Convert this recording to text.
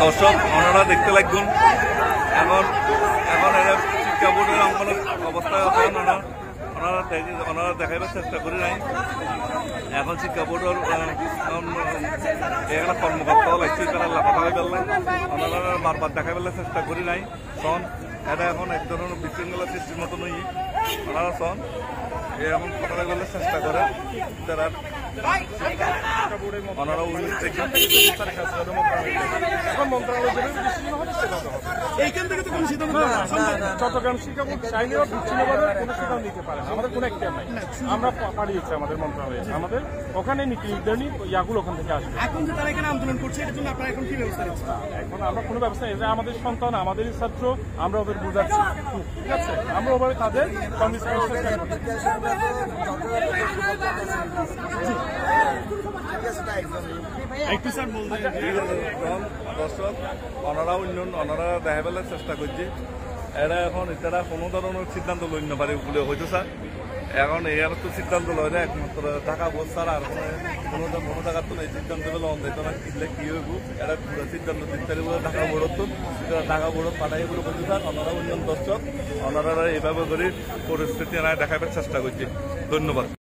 দর্শক ওনারা দেখতে লাগবেন এখন এখন এরা শিক্ষা বোর্ডের অঙ্কনের অবস্থায় আছেন ওনারা দেখাইবার চেষ্টা করি নাই এখন শিক্ষা বোর্ডের এখানে কর্মকর্তাও লাগছে তারা কথা হয়ে পেলেন ওনারা বারবার দেখাইবার চেষ্টা করি নাই সন এটা এখন এক ধরনের বিশৃঙ্খলা সৃষ্টির মতো নই ওনারা সন এরকম কথা বললে চেষ্টা করে তারা ওনারা চট্টগ্রাম শিক্ষা বোর্ড চাইলেও বিচ্ছিন্নভাবে কোনো সিদ্ধান্ত নিতে পারে না। আমাদের কোনো একটা নাই, আমরা পাঠিয়েছি আমাদের মন্ত্রণালয়ে, আমাদের ওখানে নীতি নির্ধারণী ইয়াগুলো ওখান থেকে আসবে। এখন যে তারা এখানে আন্দোলন করছে এটার জন্য আপনারা এখন কি ব্যবস্থা নিচ্ছেন? এখন আমরা কোনো ব্যবস্থা, এরা আমাদের সন্তান, আমাদেরই ছাত্র, আমরা ওদের বোঝাচ্ছি, ঠিক আছে? আমরা ওভাবে তাদের কনভিন্স করার চেষ্টা করি। একটু স্যার বলবেন দর্শক ওনারা দেখাবেলার চেষ্টা করছে এরা এখন এটারা কোনো ধরনের সিদ্ধান্ত লই না পারে বলে হয়তো স্যার এখন এর তো সিদ্ধান্ত লয় না একমাত্র ঢাকা বোর্ড স্যার আর কোনো জায়গার তো এই সিদ্ধান্ত পেলে অন্ধ না কিনলে কি হইব এরা পুরো সিদ্ধান্ত দিতে বলে ঢাকা বোর্ডত তো ঢাকা বোর্ডত পাঠাই বলে বলছে স্যার ওনারা অন্য দর্শক ওনারা এইভাবে করে পরিস্থিতি দেখাবার চেষ্টা করছে। ধন্যবাদ।